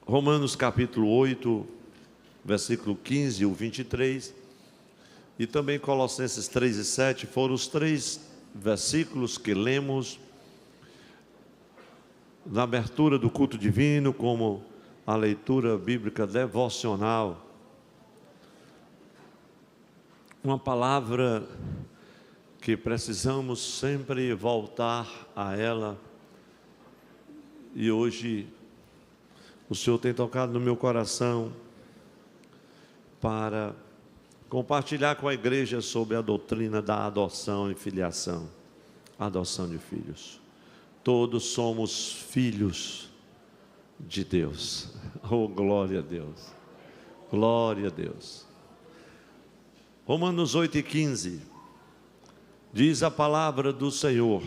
Romanos capítulo 8, versículo 15 e o 23, e também Colossenses 3 e 7, foram os três versículos que lemos na abertura do culto divino, como a leitura bíblica devocional. Uma palavra que precisamos sempre voltar a ela, e hoje o Senhor tem tocado no meu coração para compartilhar com a igreja sobre a doutrina da adoção e filiação, adoção de filhos. Todos somos filhos de Deus. Oh, glória a Deus, glória a Deus. Romanos 8 e 15, diz a palavra do Senhor: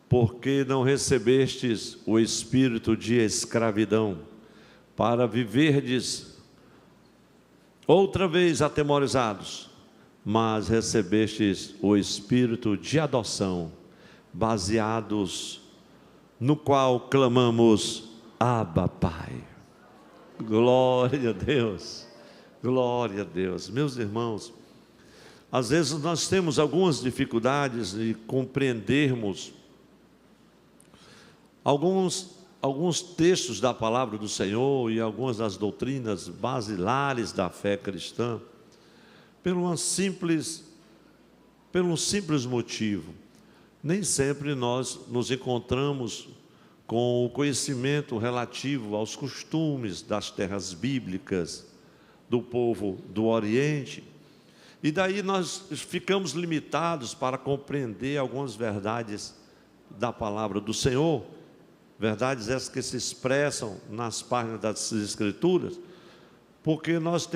porque não recebestes o espírito de escravidão, para viverdes outra vez atemorizados, mas recebestes o espírito de adoção, baseados no qual clamamos: Abba, Pai. Glória a Deus, glória a Deus. Meus irmãos, às vezes nós temos algumas dificuldades de compreendermos alguns textos da palavra do Senhor e algumas das doutrinas basilares da fé cristã, pelo um simples motivo. Nem sempre nós nos encontramos com o conhecimento relativo aos costumes das terras bíblicas do povo do Oriente, e daí nós ficamos limitados para compreender algumas verdades da palavra do Senhor, verdades essas que se expressam nas páginas das Escrituras, porque nós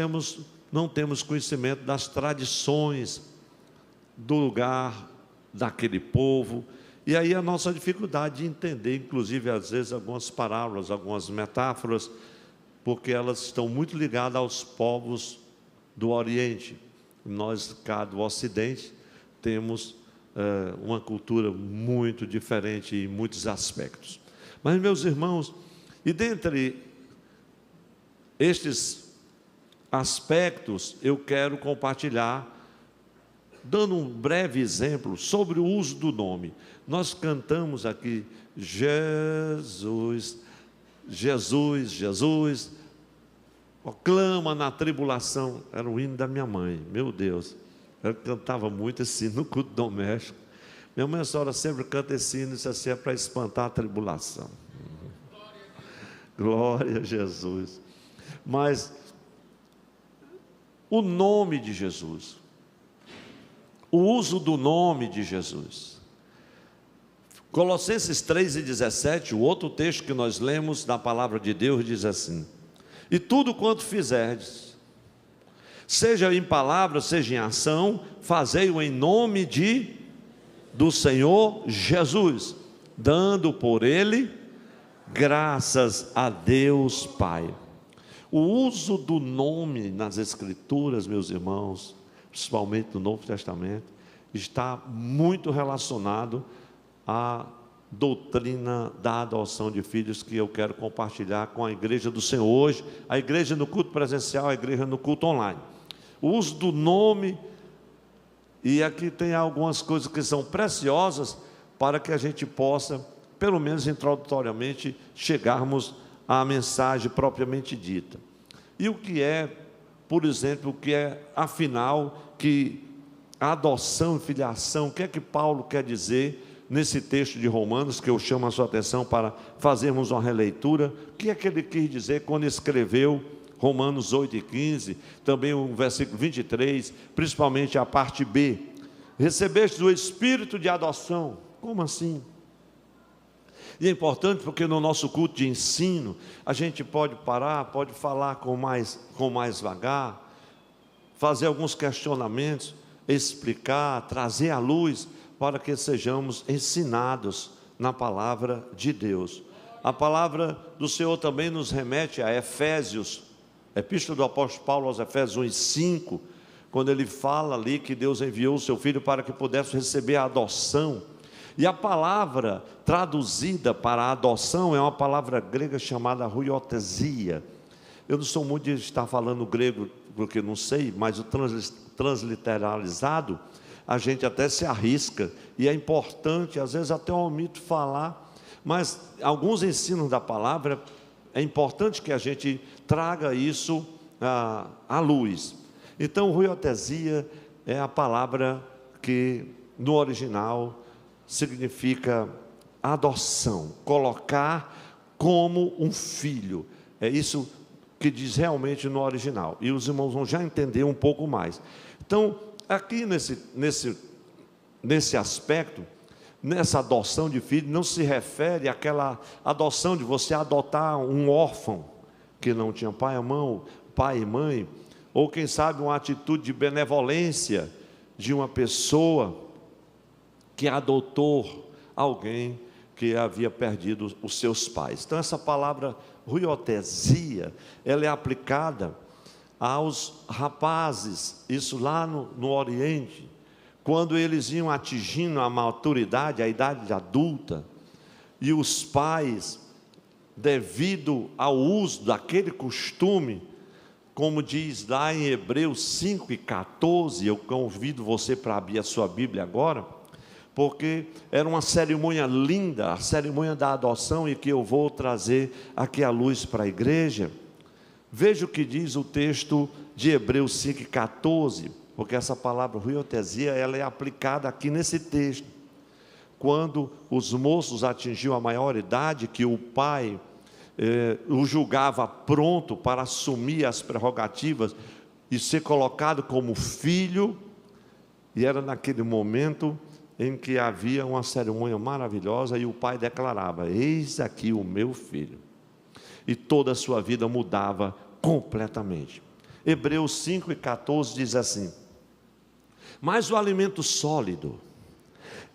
não temos conhecimento das tradições do lugar, daquele povo, e aí a nossa dificuldade de entender, inclusive às vezes algumas parábolas, algumas metáforas, porque elas estão muito ligadas aos povos do Oriente. Nós, cá do Ocidente, temos uma cultura muito diferente em muitos aspectos. Mas, meus irmãos, e dentre estes aspectos, eu quero compartilhar, dando um breve exemplo sobre o uso do nome. Nós cantamos aqui, Jesus, Jesus, Jesus, clama na tribulação. Era o hino da minha mãe, meu Deus, ela cantava muito esse hino no culto doméstico. Minha mãe, a senhora sempre canta esse hino, isso assim é para espantar a tribulação. Glória a Jesus. Mas o nome de Jesus, o uso do nome de Jesus. Colossenses 3:17, o outro texto que nós lemos da palavra de Deus, diz assim: e tudo quanto fizerdes, seja em palavra, seja em ação, fazei-o em nome do Senhor Jesus, dando por ele graças a Deus Pai. O uso do nome nas Escrituras, meus irmãos, principalmente no Novo Testamento, está muito relacionado à doutrina da adoção de filhos, que eu quero compartilhar com a igreja do Senhor hoje, a igreja no culto presencial, a igreja no culto online. O uso do nome, e aqui tem algumas coisas que são preciosas para que a gente possa, pelo menos introdutoriamente, chegarmos à mensagem propriamente dita. E o que é, por exemplo, o que é, afinal, que a adoção e filiação, o que é que Paulo quer dizer nesse texto de Romanos, que eu chamo a sua atenção para fazermos uma releitura? O que é que ele quis dizer quando escreveu Romanos 8 e 15, também o versículo 23, principalmente a parte B: recebeste o espírito de adoção. Como assim? E é importante porque no nosso culto de ensino, a gente pode parar, pode falar com mais vagar, fazer alguns questionamentos, explicar, trazer à luz, para que sejamos ensinados na palavra de Deus. A palavra do Senhor também nos remete a Efésios, a epístola do apóstolo Paulo aos Efésios 1:5, quando ele fala ali que Deus enviou o seu Filho para que pudesse receber a adoção. E a palavra traduzida para adoção é uma palavra grega chamada ruiotesia. Eu não sou muito de estar falando grego, porque não sei, mas o transliteralizado, a gente até se arrisca, e é importante, às vezes até eu omito falar, mas alguns ensinos da palavra, é importante que a gente traga isso à luz. Então, ruiotesia é a palavra que, no original, significa adoção, colocar como um filho. É isso que diz realmente no original. E os irmãos vão já entender um pouco mais. Então, aqui nesse aspecto, nessa adoção de filho, não se refere àquela adoção de você adotar um órfão que não tinha pai e mãe, ou quem sabe uma atitude de benevolência de uma pessoa que adotou alguém que havia perdido os seus pais. Então essa palavra ruiotesia, ela é aplicada aos rapazes, isso lá no Oriente, quando eles iam atingindo a maturidade, a idade adulta, e os pais, devido ao uso daquele costume, como diz lá em Hebreus 5:14, eu convido você para abrir a sua Bíblia agora, porque era uma cerimônia linda, a cerimônia da adoção, e que eu vou trazer aqui à luz para a igreja. Veja o que diz o texto de Hebreus 5:14, porque essa palavra ruiotesia, ela é aplicada aqui nesse texto. Quando os moços atingiam a maioridade, que o pai o julgava pronto para assumir as prerrogativas e ser colocado como filho, e era naquele momento em que havia uma cerimônia maravilhosa, e o pai declarava: eis aqui o meu filho, e toda a sua vida mudava completamente. Hebreus 5:14 diz assim: mas o alimento sólido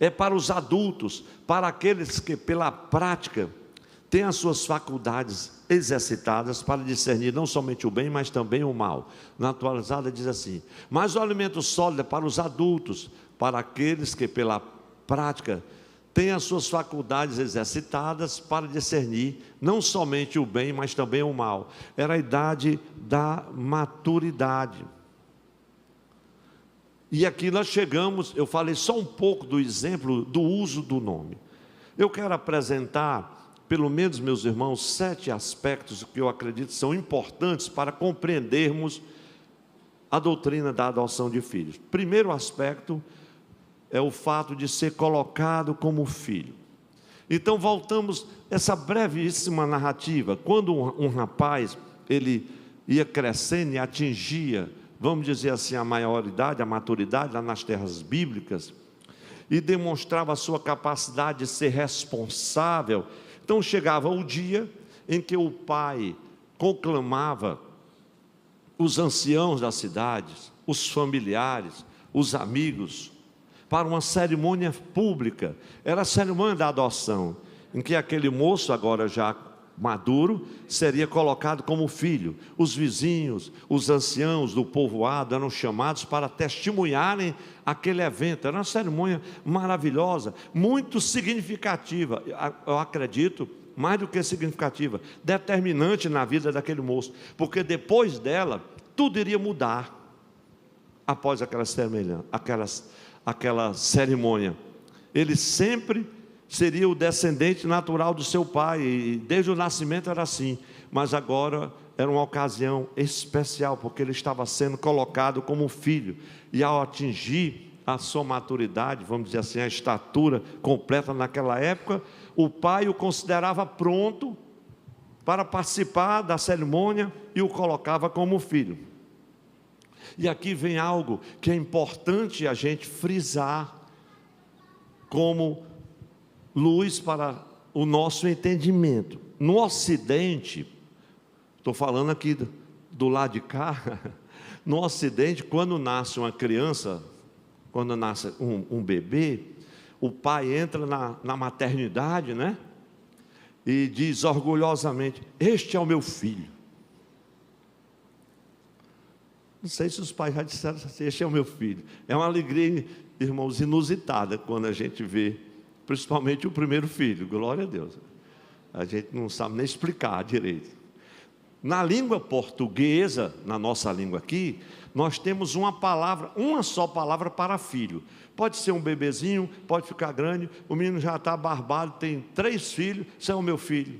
é para os adultos, para aqueles que pela prática têm as suas faculdades exercitadas para discernir não somente o bem, mas também o mal. Na atualizada diz assim: mas o alimento sólido é para os adultos, para aqueles que pela prática têm as suas faculdades exercitadas para discernir não somente o bem, mas também o mal. Era a idade da maturidade. E aqui nós chegamos, eu falei só um pouco do exemplo do uso do nome. Eu quero apresentar, pelo menos, meus irmãos, 7 aspectos que eu acredito são importantes para compreendermos a doutrina da adoção de filhos. Primeiro aspecto é o fato de ser colocado como filho. Então voltamos essa brevíssima narrativa. Quando um rapaz, ele ia crescendo e atingia, vamos dizer assim, a maioridade, a maturidade lá nas terras bíblicas, e demonstrava a sua capacidade de ser responsável, então chegava o dia em que o pai conclamava os anciãos das cidades, os familiares, os amigos, para uma cerimônia pública. Era a cerimônia da adoção, em que aquele moço, agora já maduro, seria colocado como filho. Os vizinhos, os anciãos do povoado eram chamados para testemunharem aquele evento. Era uma cerimônia maravilhosa, muito significativa, eu acredito, mais do que significativa, determinante na vida daquele moço, porque depois dela, tudo iria mudar, após aquela cerimônia. Ele sempre seria o descendente natural do seu pai, e desde o nascimento era assim, mas agora era uma ocasião especial, porque ele estava sendo colocado como filho, e ao atingir a sua maturidade, vamos dizer assim, a estatura completa naquela época, o pai o considerava pronto para participar da cerimônia e o colocava como filho. E aqui vem algo que é importante a gente frisar como luz para o nosso entendimento. No Ocidente, estou falando aqui do lado de cá, no Ocidente, quando nasce uma criança, quando nasce um bebê, o pai entra na maternidade, né? E diz orgulhosamente: este é o meu filho. Não sei se os pais já disseram assim: este é o meu filho. É uma alegria, irmãos, inusitada quando a gente vê principalmente o primeiro filho, glória a Deus. A gente não sabe nem explicar direito. Na língua portuguesa, na nossa língua aqui, nós temos uma palavra, uma só palavra para filho. Pode ser um bebezinho, pode ficar grande, o menino já está barbado, tem 3 filhos, você é o meu filho.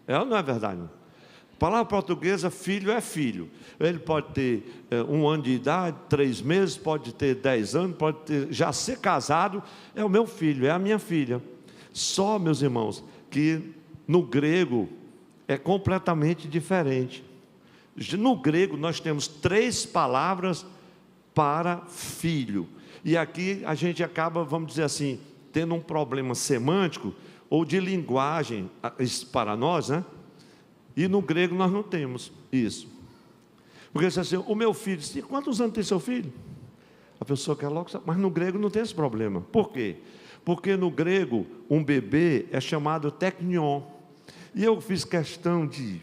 É ou não é verdade? Não? Palavra portuguesa, filho é filho. Ele pode ter 1 ano de idade, 3 meses, pode ter 10 anos, pode ter, já ser casado, é o meu filho, é a minha filha. Só, meus irmãos, que no grego é completamente diferente. No grego nós temos 3 palavras para filho. E aqui a gente acaba, vamos dizer assim, tendo um problema semântico ou de linguagem para nós, né? E no grego nós não temos isso. Porque você assim, o meu filho, quantos anos tem seu filho? A pessoa quer logo saber, mas no grego não tem esse problema. Por quê? Porque no grego um bebê é chamado teknion. E eu fiz questão de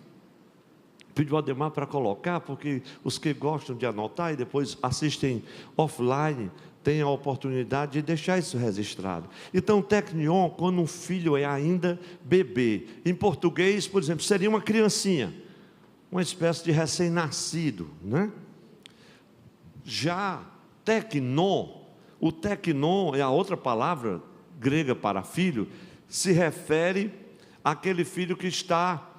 pedir o Ademar para colocar, porque os que gostam de anotar e depois assistem offline, têm a oportunidade de deixar isso registrado. Então, teknion, quando um filho é ainda bebê. Em português, por exemplo, seria uma criancinha, uma espécie de recém-nascido, né? Já teknon, o teknon é a outra palavra grega para filho, se refere àquele filho que está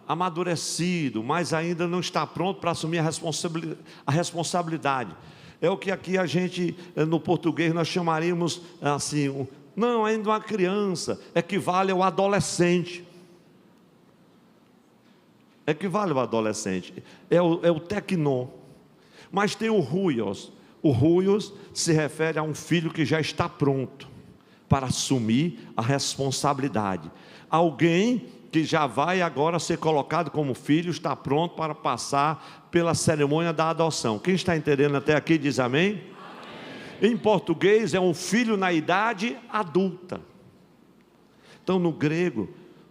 amadurecido, mas ainda não está pronto para assumir a responsabilidade. É o que aqui a gente, no português, nós chamaríamos assim, não, ainda uma criança, equivale ao adolescente. Equivale ao adolescente, é o teknon. Mas tem o huios. O huios se refere a um filho que já está pronto para assumir a responsabilidade. Alguém que já vai agora ser colocado como filho, está pronto para passar pela cerimônia da adoção. Quem está entendendo até aqui diz amém? Amém. Em português é um filho na idade adulta. Então no grego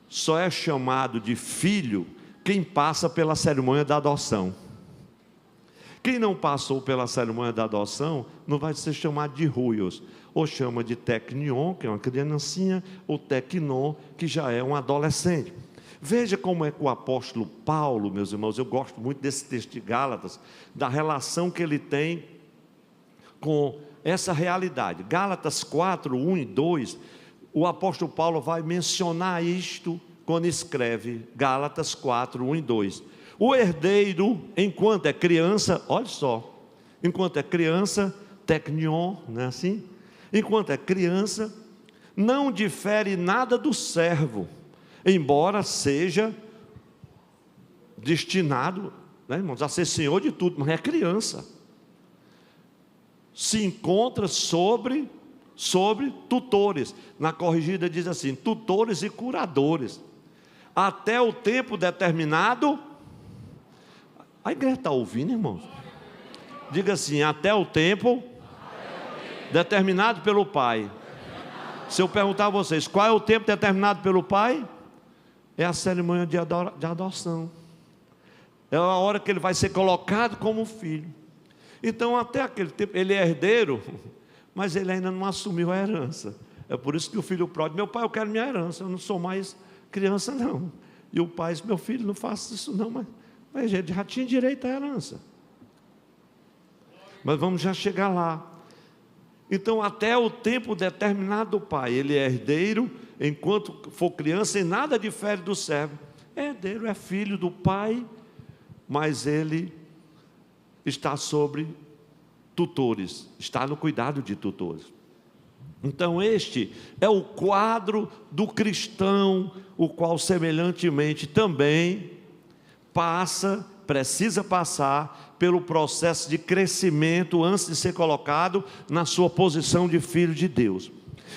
só é chamado de filho quem passa pela cerimônia da adoção. Quem não passou pela cerimônia da adoção não vai ser chamado de huios, ou chama de teknion, que é uma criancinha, ou teknon, que já é um adolescente. Veja como é que o apóstolo Paulo, meus irmãos, eu gosto muito desse texto de Gálatas, da relação que ele tem com essa realidade. Gálatas 4, 1 e 2, o apóstolo Paulo vai mencionar isto quando escreve Gálatas 4, 1 e 2. O herdeiro, enquanto é criança, olha só, enquanto é criança, teknion, não é assim? Enquanto é criança, não difere nada do servo, embora seja destinado, né, irmãos, a ser senhor de tudo, mas é criança. Se encontra sobre tutores. Na corrigida diz assim, tutores e curadores, até o tempo determinado. A igreja está ouvindo, irmãos? Diga assim, até o tempo determinado pelo Pai. Se eu perguntar a vocês, qual é o tempo determinado pelo Pai? É a cerimônia de adoção. É a hora que ele vai ser colocado como filho. Então até aquele tempo, ele é herdeiro, mas ele ainda não assumiu a herança. É por isso que o filho pródigo, meu pai, eu quero minha herança, eu não sou mais criança não. E o pai diz, meu filho, não faça isso não, mas ele já tinha direito à herança. Mas vamos já chegar lá. Então até o tempo determinado do pai, ele é herdeiro, enquanto for criança, e nada difere do servo. É herdeiro, é filho do pai, mas ele está sobre tutores, está no cuidado de tutores. Então este é o quadro do cristão, o qual semelhantemente também precisa passar pelo processo de crescimento antes de ser colocado na sua posição de filho de Deus.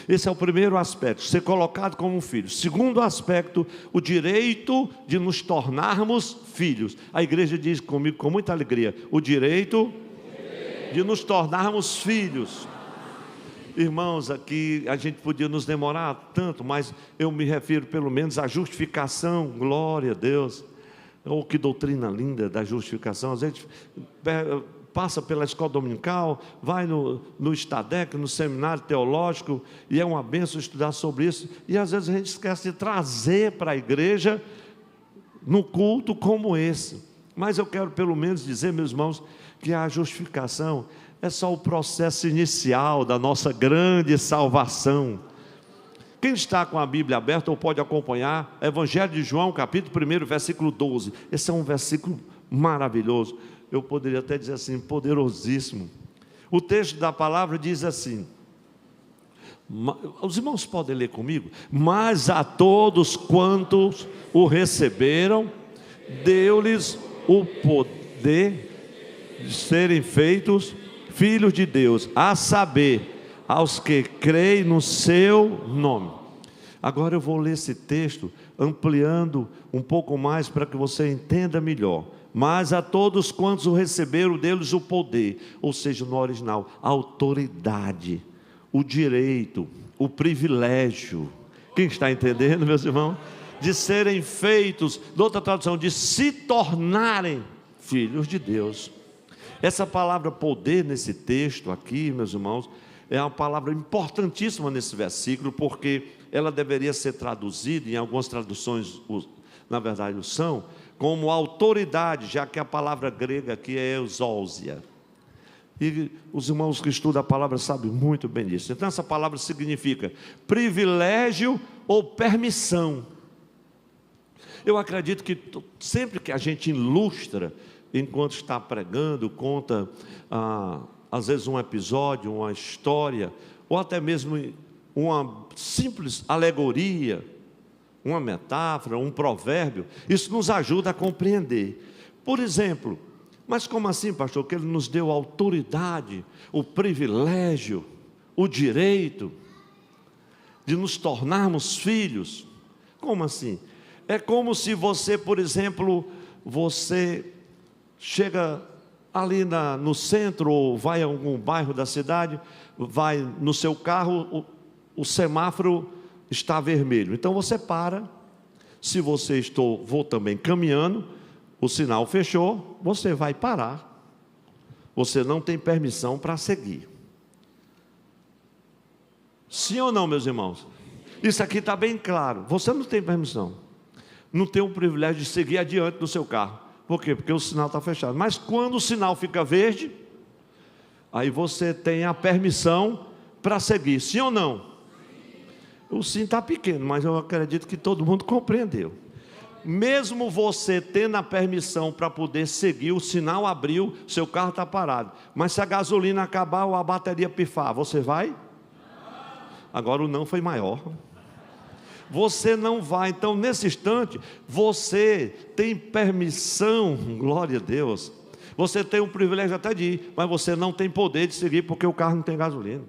Esse é o primeiro aspecto, ser colocado como um filho. Segundo aspecto, o direito de nos tornarmos filhos. A igreja diz comigo com muita alegria, o direito de nos tornarmos filhos. Irmãos, aqui a gente podia nos demorar tanto, mas eu me refiro pelo menos à justificação, glória a Deus. Oh, que doutrina linda da justificação. Às vezes passa pela escola dominical, vai no Estadec, no seminário teológico, e é uma bênção estudar sobre isso, e às vezes a gente esquece de trazer para a igreja, no culto como esse. Mas eu quero pelo menos dizer, meus irmãos, que a justificação é só o processo inicial da nossa grande salvação. Quem está com a Bíblia aberta ou pode acompanhar, Evangelho de João, capítulo 1, versículo 12. Esse é um versículo maravilhoso. Eu poderia até dizer assim, poderosíssimo. O texto da palavra diz assim, os irmãos podem ler comigo? Mas a todos quantos o receberam, deu-lhes o poder de serem feitos filhos de Deus, a saber, aos que creem no seu nome. Agora eu vou ler esse texto, ampliando um pouco mais para que você entenda melhor. Mas a todos quantos o receberam, deu-lhes o poder, ou seja, no original, a autoridade, o direito, o privilégio. Quem está entendendo, meus irmãos? De serem feitos, de outra tradução, de se tornarem filhos de Deus. Essa palavra poder nesse texto aqui, meus irmãos, é uma palavra importantíssima nesse versículo, porque ela deveria ser traduzida, em algumas traduções, na verdade o são, como autoridade, já que a palavra grega aqui é exousia. E os irmãos que estudam a palavra sabem muito bem disso. Então essa palavra significa privilégio ou permissão. Eu acredito que sempre que a gente ilustra, enquanto está pregando, conta às vezes um episódio, uma história, ou até mesmo uma simples alegoria, uma metáfora, um provérbio, isso nos ajuda a compreender. Por exemplo, mas como assim, pastor? Que ele nos deu a autoridade, o privilégio, o direito de nos tornarmos filhos. Como assim? É como se você, por exemplo, você chega ali no centro, ou vai a algum bairro da cidade, vai no seu carro, o semáforo está vermelho, então você para. Se você vou também caminhando, o sinal fechou, você vai parar, você não tem permissão para seguir. Sim ou não, meus irmãos? Isso aqui está bem claro, você não tem permissão, não tem o privilégio de seguir adiante do seu carro. Por quê? Porque o sinal está fechado. Mas quando o sinal fica verde, aí você tem a permissão para seguir, sim ou não? O sim está pequeno, mas eu acredito que todo mundo compreendeu. Mesmo você tendo a permissão para poder seguir, o sinal abriu, seu carro está parado. Mas se a gasolina acabar ou a bateria pifar, você vai? Agora o não foi maior. Você não vai. Então nesse instante, você tem permissão, glória a Deus, você tem o privilégio até de ir, mas você não tem poder de seguir, porque o carro não tem gasolina.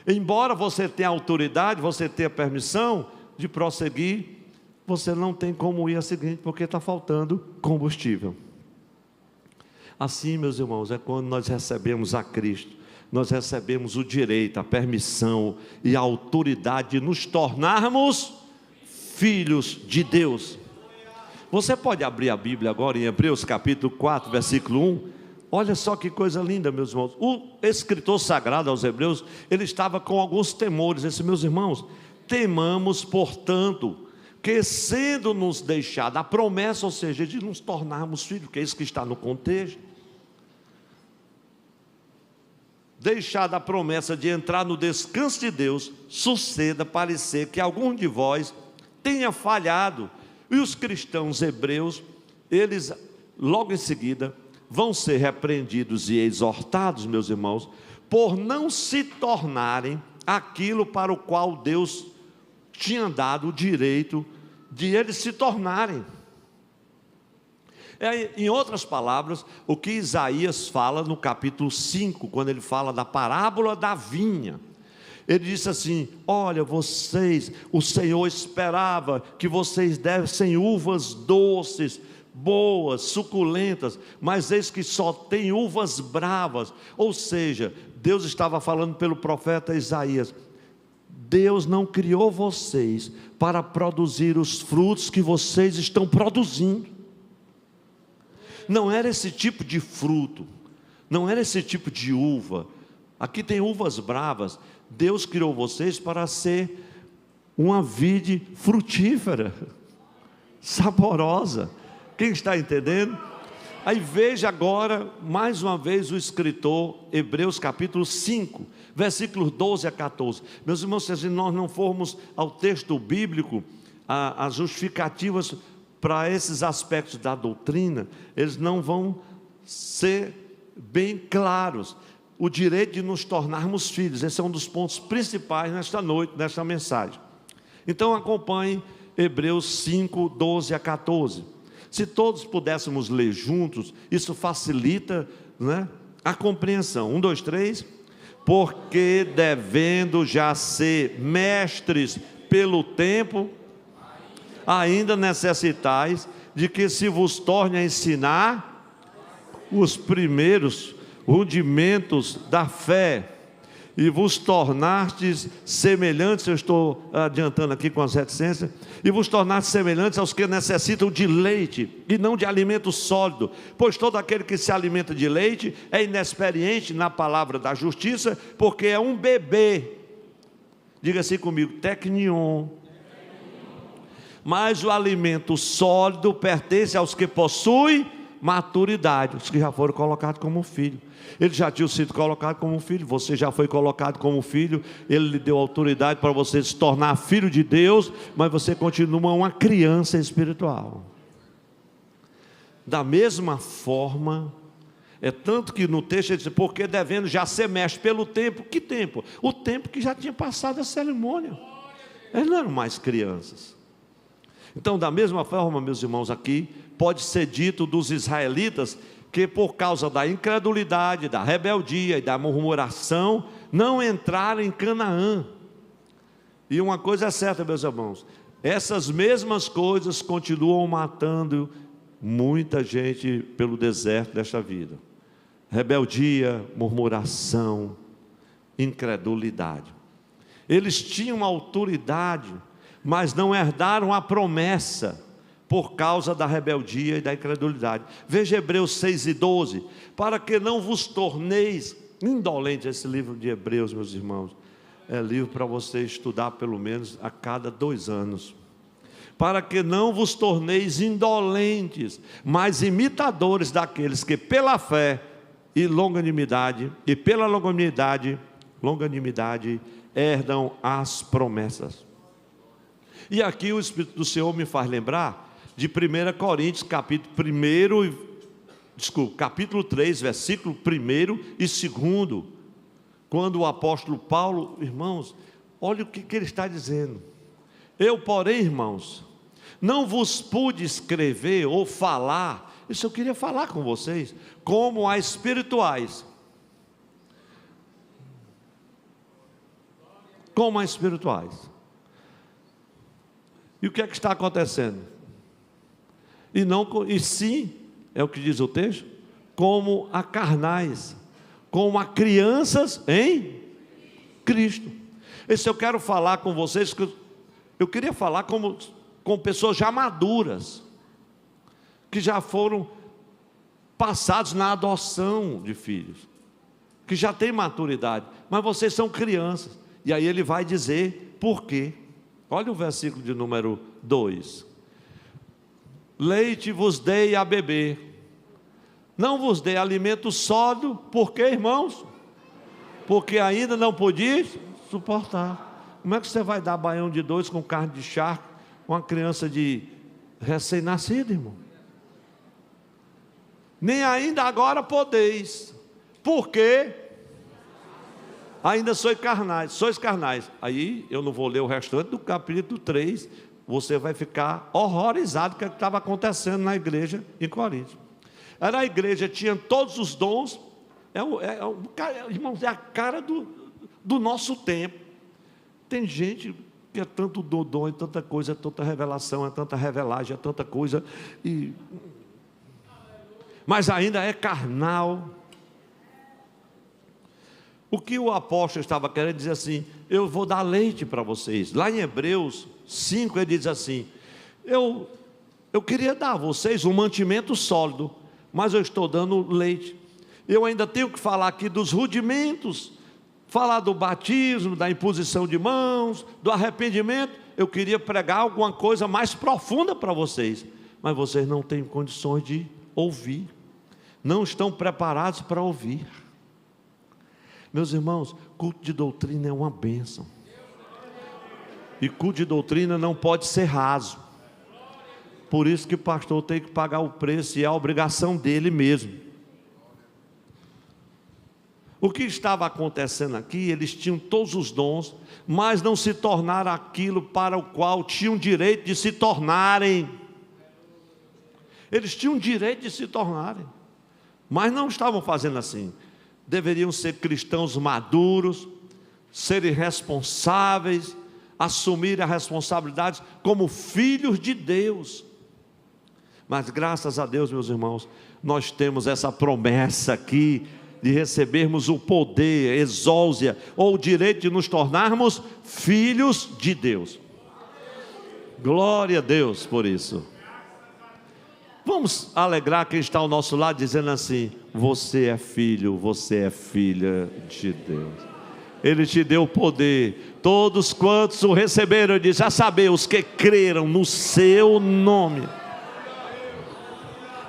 Embora você tenha autoridade, você tenha permissão de prosseguir, você não tem como ir a seguinte, porque está faltando combustível. Assim, meus irmãos, é quando nós recebemos a Cristo, nós recebemos o direito, a permissão e a autoridade de nos tornarmos filhos de Deus. Você pode abrir a Bíblia agora em Hebreus capítulo 4, versículo 1. Olha só que coisa linda, meus irmãos. O escritor sagrado aos Hebreus, ele estava com alguns temores. Ele disse: meus irmãos, temamos, portanto, que sendo nos deixada a promessa, ou seja, de nos tornarmos filhos, que é isso que está no contexto, deixada a promessa de entrar no descanso de Deus, suceda parecer que algum de vós tenha falhado. E os cristãos hebreus, eles logo em seguida vão ser repreendidos e exortados, meus irmãos, por não se tornarem aquilo para o qual Deus tinha dado o direito de eles se tornarem. Em outras palavras, o que Isaías fala no capítulo 5, quando ele fala da parábola da vinha, ele disse assim: olha, vocês, o Senhor esperava que vocês dessem uvas doces, boas, suculentas, mas eis que só tem uvas bravas. Ou seja, Deus estava falando pelo profeta Isaías: Deus não criou vocês para produzir os frutos que vocês estão produzindo. não era esse tipo de fruto, não era esse tipo de uva. Aqui tem uvas bravas. Deus criou vocês para ser uma vide frutífera, saborosa. Quem está entendendo? Aí veja agora, mais uma vez, o escritor, Hebreus capítulo 5, versículos 12 a 14. Meus irmãos, se nós não formos ao texto bíblico, as justificativas para esses aspectos da doutrina, eles não vão ser bem claros. O direito de nos tornarmos filhos, esse é um dos pontos principais nesta noite, nesta mensagem. Então acompanhe Hebreus 5, 12 a 14. Se todos pudéssemos ler juntos, isso facilita, né, a compreensão. 1, 2, 3. Porque devendo já ser mestres pelo tempo, ainda necessitais de que se vos torne a ensinar os primeiros rudimentos da fé, e vos tornastes semelhantes, eu estou adiantando aqui com as reticências, e vos tornastes semelhantes aos que necessitam de leite, e não de alimento sólido, pois todo aquele que se alimenta de leite é inexperiente na palavra da justiça, porque é um bebê. Diga assim comigo, teknion. Mas o alimento sólido pertence aos que possuem maturidade, os que já foram colocados como filho. Ele já tinha sido colocado como filho, você já foi colocado como filho, ele lhe deu autoridade para você se tornar filho de Deus, mas você continua uma criança espiritual. Da mesma forma, é tanto que no texto ele diz, porque devendo já ser mestre pelo tempo. Que tempo? O tempo que já tinha passado a cerimônia. Eles não eram mais crianças. Então, da mesma forma, meus irmãos, aqui pode ser dito dos israelitas que por causa da incredulidade, da rebeldia e da murmuração, não entraram em Canaã. E uma coisa é certa, meus irmãos, essas mesmas coisas continuam matando muita gente pelo deserto desta vida. Rebeldia, murmuração, incredulidade. Eles tinham autoridade, mas não herdaram a promessa por causa da rebeldia e da incredulidade. Veja Hebreus 6 e 12. Para que não vos torneis indolentes. Esse livro de Hebreus, meus irmãos, é livro para você estudar pelo menos a cada 2 anos. Para que não vos torneis indolentes, mas imitadores daqueles que pela fé e longanimidade, longanimidade herdam as promessas. E aqui o Espírito do Senhor me faz lembrar de 1 Coríntios, capítulo 3, versículo 1 e 2, quando o apóstolo Paulo, irmãos, olha o que ele está dizendo. Eu, porém, irmãos, não vos pude escrever ou falar, isso eu queria falar com vocês, como a espirituais. Como a espirituais. E o que é que está acontecendo? E sim, é o que diz o texto, como a carnais, como a crianças em Cristo. Esse eu quero falar com vocês, que eu queria falar com pessoas já maduras, que já foram passados na adoção de filhos, que já têm maturidade, mas vocês são crianças. E aí ele vai dizer por quê. Olha o versículo de número 2. Leite vos dei a beber, não vos dei alimento sólido, por quê, irmãos? Porque ainda não podias suportar. Como é que você vai dar baião de 2 com carne de charque, uma criança de recém-nascida, irmão? Nem ainda agora podeis, porque ainda sois carnais. Aí eu não vou ler o restante do capítulo 3, você vai ficar horrorizado com o que estava acontecendo na igreja em Corinto. Era a igreja, tinha todos os dons, irmãos, é a cara do nosso tempo. Tem gente que é tanto dom, é tanta coisa, é tanta revelação, é tanta revelagem, é tanta coisa, mas ainda é carnal. O que o apóstolo estava querendo dizer assim, eu vou dar leite para vocês. Lá em Hebreus 5 ele diz assim, eu queria dar a vocês um mantimento sólido, mas eu estou dando leite. Eu ainda tenho que falar aqui dos rudimentos, falar do batismo, da imposição de mãos, do arrependimento. Eu queria pregar alguma coisa mais profunda para vocês, mas vocês não têm condições de ouvir, não estão preparados para ouvir. Meus irmãos, culto de doutrina é uma bênção, e culto de doutrina não pode ser raso. Por isso que o pastor tem que pagar o preço, e é a obrigação dele mesmo. O que estava acontecendo aqui? Eles tinham todos os dons, mas não se tornaram aquilo para o qual tinham direito de se tornarem. Eles tinham direito de se tornarem, mas não estavam fazendo assim. Deveriam ser cristãos maduros, serem responsáveis, assumir a responsabilidade como filhos de Deus. Mas graças a Deus, meus irmãos, nós temos essa promessa aqui, de recebermos o poder, exóusia, ou o direito de nos tornarmos filhos de Deus. Glória a Deus por isso. Vamos alegrar quem está ao nosso lado, dizendo assim: você é filho, você é filha de Deus. Ele te deu o poder. Todos quantos o receberam, ele diz, a saber, os que creram no seu nome.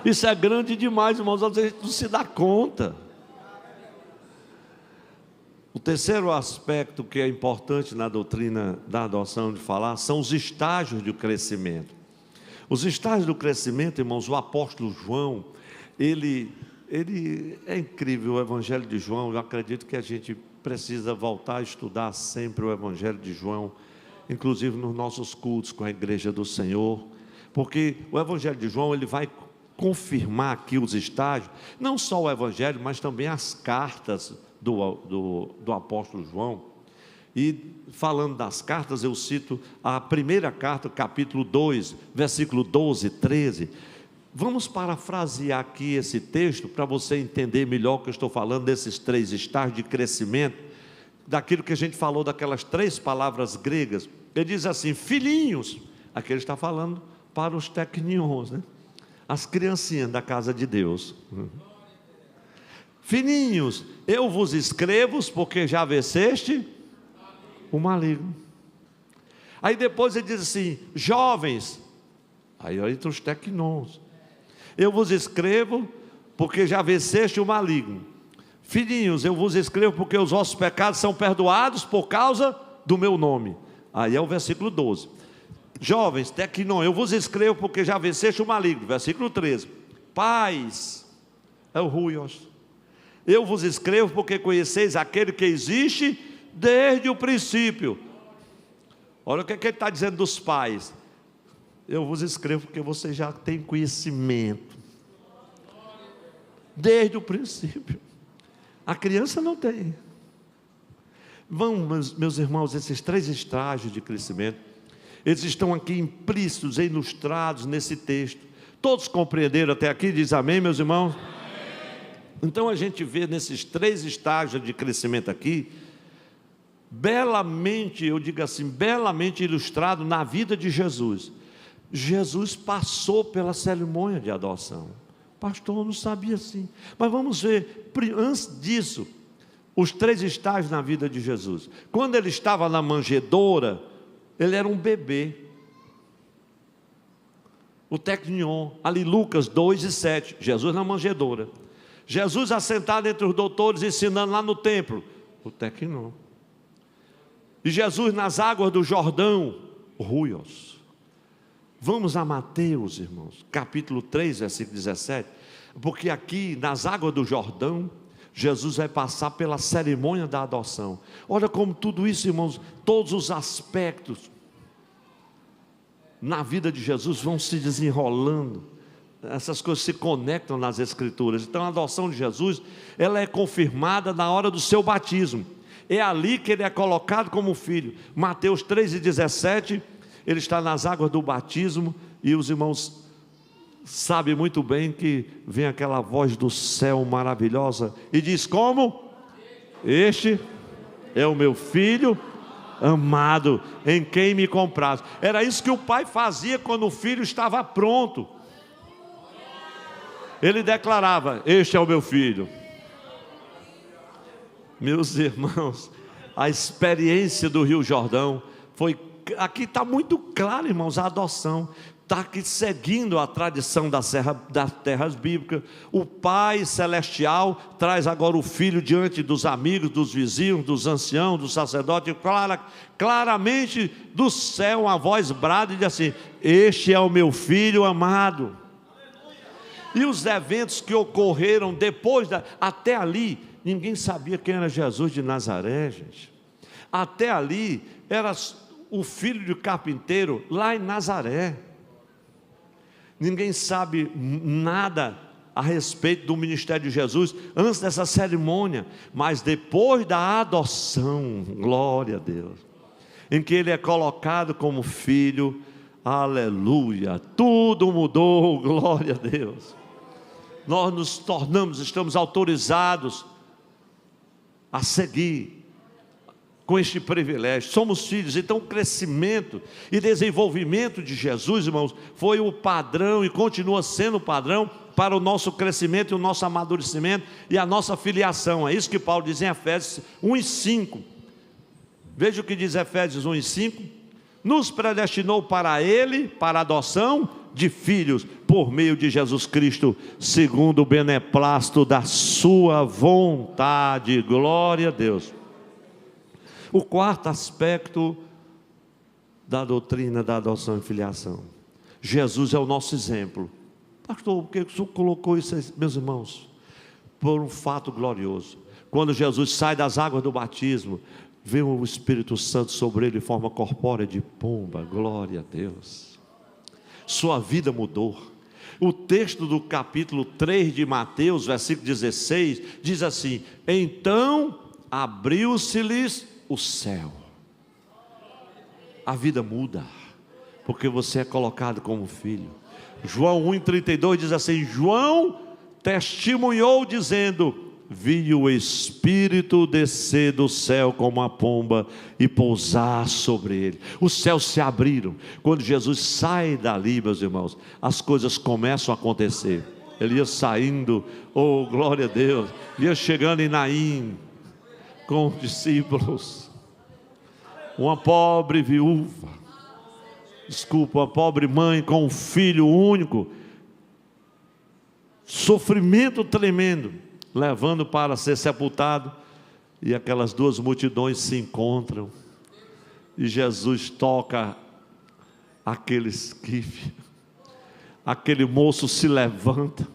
Isso é grande demais, irmãos, a gente não se dá conta. O terceiro aspecto que é importante na doutrina da adoção de falar são os estágios do crescimento. Os estágios do crescimento, irmãos, o apóstolo João, ele é incrível. O evangelho de João, eu acredito que a gente precisa voltar a estudar sempre o evangelho de João, inclusive nos nossos cultos com a igreja do Senhor, porque o evangelho de João, ele vai confirmar aqui os estágios, não só o evangelho, mas também as cartas do apóstolo João. E falando das cartas, eu cito a primeira carta, capítulo 2, versículo 12, 13. Vamos parafrasear aqui esse texto, para você entender melhor o que eu estou falando, desses três estágios de crescimento, daquilo que a gente falou, daquelas três palavras gregas. Ele diz assim: filhinhos, aqui ele está falando para os tecnions, né? As criancinhas da casa de Deus. Filhinhos, eu vos escrevo porque já venceste o maligno. Aí depois ele diz assim: jovens, aí entra os tecnons, eu vos escrevo porque já venceste o maligno. Filhinhos, eu vos escrevo porque os vossos pecados são perdoados por causa do meu nome. Aí é o versículo 12. Jovens, tecnon, eu vos escrevo porque já venceste o maligno. Versículo 13. Pais, é o ruios, eu vos escrevo porque conheceis aquele que existe desde o princípio. Olha o que ele está dizendo dos pais. Eu vos escrevo porque vocês já têm conhecimento desde o princípio. A criança não tem. Vamos, meus irmãos, esses três estágios de crescimento, eles estão aqui implícitos, ilustrados nesse texto. Todos compreenderam até aqui? Diz amém, meus irmãos? Então a gente vê nesses três estágios de crescimento aqui, belamente, eu digo assim, belamente ilustrado na vida de Jesus. Jesus passou pela cerimônia de adoção. Pastor, eu não sabia assim. Mas vamos ver, antes disso, os três estágios na vida de Jesus. Quando ele estava na manjedoura, ele era um bebê. O tecnion, ali Lucas 2:7, Jesus na manjedoura. Jesus assentado entre os doutores, ensinando lá no templo, o tecnon. E Jesus nas águas do Jordão, ruios. Vamos a Mateus, irmãos, capítulo 3, versículo 17, porque aqui nas águas do Jordão, Jesus vai passar pela cerimônia da adoção. Olha como tudo isso, irmãos, todos os aspectos na vida de Jesus vão se desenrolando. Essas coisas se conectam nas Escrituras. Então a adoção de Jesus, ela é confirmada na hora do seu batismo. É ali que ele é colocado como filho. Mateus 3:17, ele está nas águas do batismo, e os irmãos sabem muito bem que vem aquela voz do céu maravilhosa, e diz como? Este é o meu filho amado, em quem me comprazo. Era isso que o pai fazia quando o filho estava pronto. Ele declarava: este é o meu filho. Meus irmãos, a experiência do Rio Jordão foi, aqui está muito claro, irmãos, a adoção. Está aqui seguindo a tradição das terras bíblicas. O Pai Celestial traz agora o Filho diante dos amigos, dos vizinhos, dos anciãos, dos sacerdotes. Claramente do céu uma voz brada e diz assim: este é o meu Filho amado. E os eventos que ocorreram depois, até ali, ninguém sabia quem era Jesus de Nazaré, gente. Até ali, era o filho de carpinteiro lá em Nazaré. Ninguém sabe nada a respeito do ministério de Jesus antes dessa cerimônia, mas depois da adoção, glória a Deus, em que ele é colocado como filho, aleluia, tudo mudou, glória a Deus. Nós nos tornamos, estamos autorizados a seguir com este privilégio, somos filhos. Então o crescimento e desenvolvimento de Jesus, irmãos, foi o padrão e continua sendo o padrão para o nosso crescimento e o nosso amadurecimento e a nossa filiação. É isso que Paulo diz em Efésios 1:5. Veja o que diz Efésios 1:5: nos predestinou para Ele, para a adoção de filhos, por meio de Jesus Cristo, segundo o beneplácito da sua vontade. Glória a Deus. O quarto aspecto da doutrina da adoção e filiação: Jesus é o nosso exemplo. Pastor, por que o senhor colocou isso aí, meus irmãos? Por um fato glorioso. Quando Jesus sai das águas do batismo, vem o Espírito Santo sobre ele em forma corpórea de pomba. Glória a Deus. Sua vida mudou. O texto do capítulo 3 de Mateus, versículo 16, diz assim: então abriu-se-lhes o céu. A vida muda, porque você é colocado como filho. João 1,32 diz assim: João testemunhou dizendo: vi o Espírito descer do céu como uma pomba e pousar sobre ele. Os céus se abriram. Quando Jesus sai dali, meus irmãos, as coisas começam a acontecer. Ele ia saindo, oh glória a Deus, ia chegando em Naim com os discípulos. Uma pobre viúva, uma pobre mãe com um filho único, sofrimento tremendo, levando para ser sepultado. E aquelas duas multidões se encontram, e Jesus toca aquele esquife, aquele moço se levanta,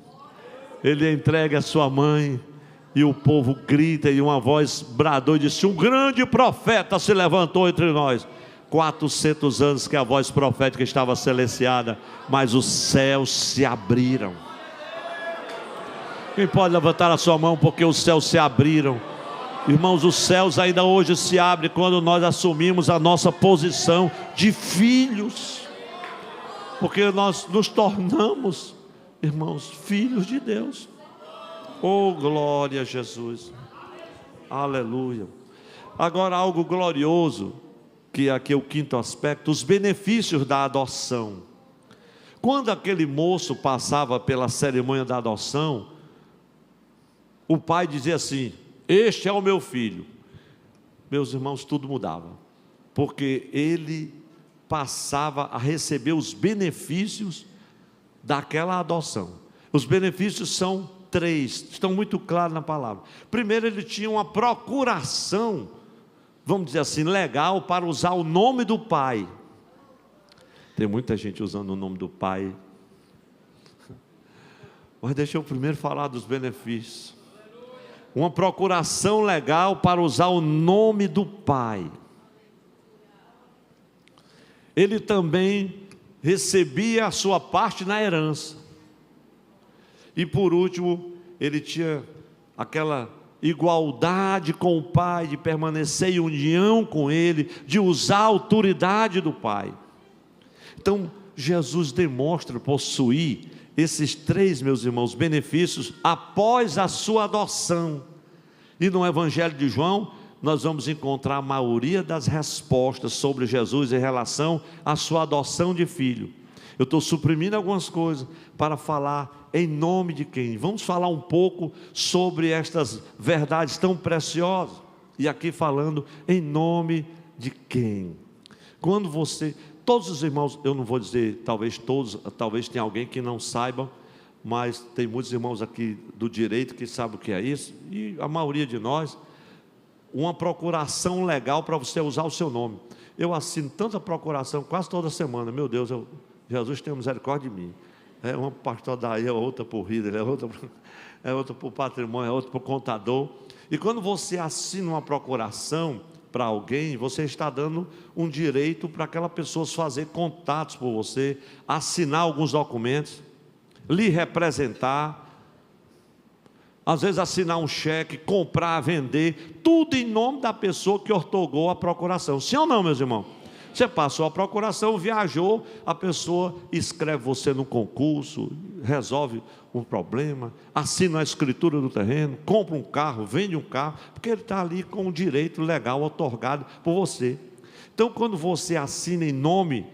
ele entrega a sua mãe, e o povo grita, e uma voz bradou e disse: um grande profeta se levantou entre nós. 400 anos que a voz profética estava silenciada, mas os céus se abriram. Quem pode levantar a sua mão, porque os céus se abriram? Irmãos, os céus ainda hoje se abrem quando nós assumimos a nossa posição de filhos, porque nós nos tornamos, irmãos, filhos de Deus. Oh, glória a Jesus, aleluia. Agora algo glorioso, que aqui é o quinto aspecto: os benefícios da adoção. Quando aquele moço passava pela cerimônia da adoção, o pai dizia assim: este é o meu filho. Meus irmãos, tudo mudava, porque ele passava a receber os benefícios daquela adoção. Os benefícios são 3, estão muito claros na palavra. Primeiro, ele tinha uma procuração, vamos dizer assim, legal, para usar o nome do pai. Tem muita gente usando o nome do pai, mas deixa eu primeiro falar dos benefícios. Uma procuração legal para usar o nome do pai. Ele também recebia a sua parte na herança. E por último, ele tinha aquela igualdade com o pai, de permanecer em união com ele, de usar a autoridade do pai. Então Jesus demonstra possuir esses 3, meus irmãos, benefícios após a sua adoção. E no Evangelho de João nós vamos encontrar a maioria das respostas sobre Jesus em relação à sua adoção de filho. Eu estou suprimindo algumas coisas para falar em nome de quem? Vamos falar um pouco sobre estas verdades tão preciosas. E aqui falando em nome de quem? Quando você, todos os irmãos, eu não vou dizer talvez todos, talvez tenha alguém que não saiba, mas tem muitos irmãos aqui do direito que sabem o que é isso, e a maioria de nós, uma procuração legal para você usar o seu nome. Eu assino tanta procuração quase toda semana, meu Deus, Jesus tem misericórdia de mim. É uma para o pastor daí, é outra para o Rider, é outra para o patrimônio, é outra para o contador. E quando você assina uma procuração para alguém, você está dando um direito para aquela pessoa fazer contatos por você, assinar alguns documentos, lhe representar, às vezes assinar um cheque, comprar, vender, tudo em nome da pessoa que outorgou a procuração. Sim ou não, meus irmãos? Você passou a procuração, viajou, a pessoa escreve você no concurso, resolve um problema, assina a escritura do terreno, compra um carro, vende um carro, porque ele está ali com o direito legal outorgado por você. Então, quando você assina em nome